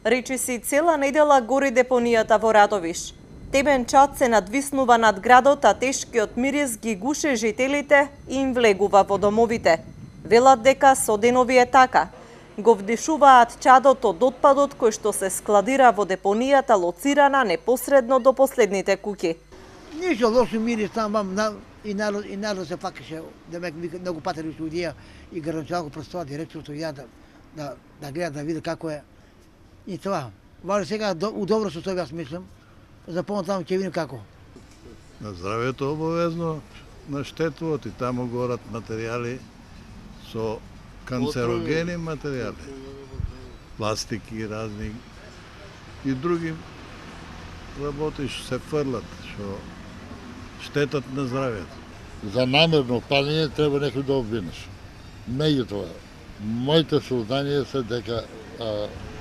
Речиси цела недела гори депонијата во Радовиш. Темен чад се надвиснува над градот, а тешкиот мирис ги гуше жителите и им влегува во домовите. Велат дека со денови е така. Го вдишуваат чадот од отпадот кој што се складира во депонијата лоцирана непосредно до последните куќи. Ништо лошо мирис таму и народ се факеше, демек многу патери студија и гаранционалко простова директорото ја да гледа да види како е. И това. Важно сега у добро состојба, јас мислам, за понатаму ќе видим како. На здравјето обавезно на штетуват и таму горат материјали со канцерогени материјали, пластики разни и други работи што се фрлат, што штетат на здравјето. За намерно палење треба некој да обвинеш. Меѓутоа, моите сознание се дека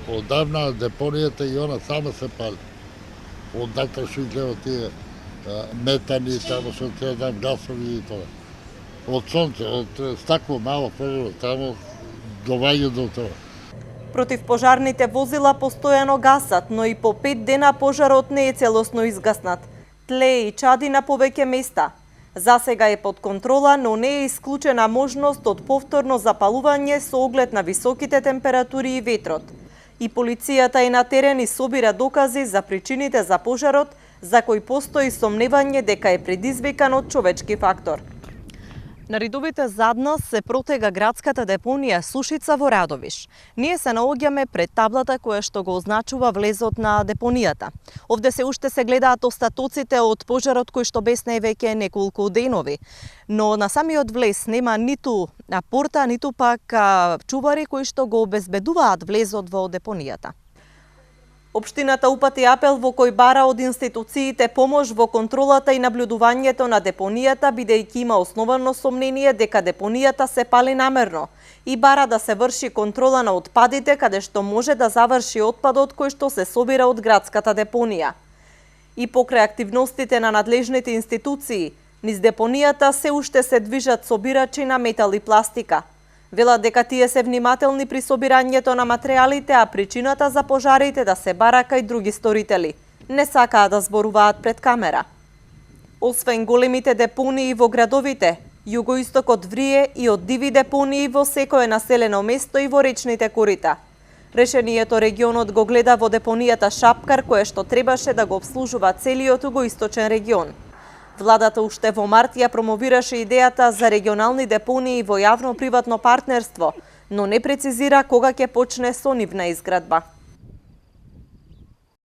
одавна депонијата и она сама се пали. Однатре што изгледа тие метани, таму што треба гасови и тоа. Од сонце, од стакло мало прво, таму доваѓа до тоа. Противпожарните возила постојано гасат, но и по 5 дена пожарот не е целосно изгаснат. Тлее и чади на повеќе места. Засега е под контрола, но не е исклучена можност од повторно запалување со оглед на високите температури и ветрот. И полицијата е на терен и собира докази за причините за пожарот, за кој постои сомневање дека е предизвикан од човечки фактор. На ридовите зад нас се протега градската депонија Сушица во Радовиш. Ние се наоѓаме пред таблата која што го означува влезот на депонијата. Овде се уште се гледаат остатоците од пожарот кој што бесне веќе неколку денови. Но на самиот влез нема ниту порта, ниту пак чувари кои што го обезбедуваат влезот во депонијата. Општината упати апел во кој бара од институциите помош во контролата и наблюдувањето на депонијата, бидејќи има основано сомнение дека депонијата се пали намерно и бара да се врши контрола на отпадите каде што може да заврши отпадот кој што се собира од градската депонија. И покрај активностите на надлежните институции, низ депонијата се уште се движат собирачи на метал и пластика. Велат дека тие се внимателни при собирањето на материјалите, а причината за пожарите да се бара кај други сторители. Не сакаат да зборуваат пред камера. Освен големите депонии во градовите, југоистокот врие и од диви депонии во секое населено место и во речните корита. Решението регионот го гледа во депонијата Шапкар, кое што требаше да го обслужува целиот југоисточен регион. Владата уште во март ја промовираше идејата за регионални депонии во јавно-приватно партнерство, но не прецизира кога ќе почне со нивна изградба.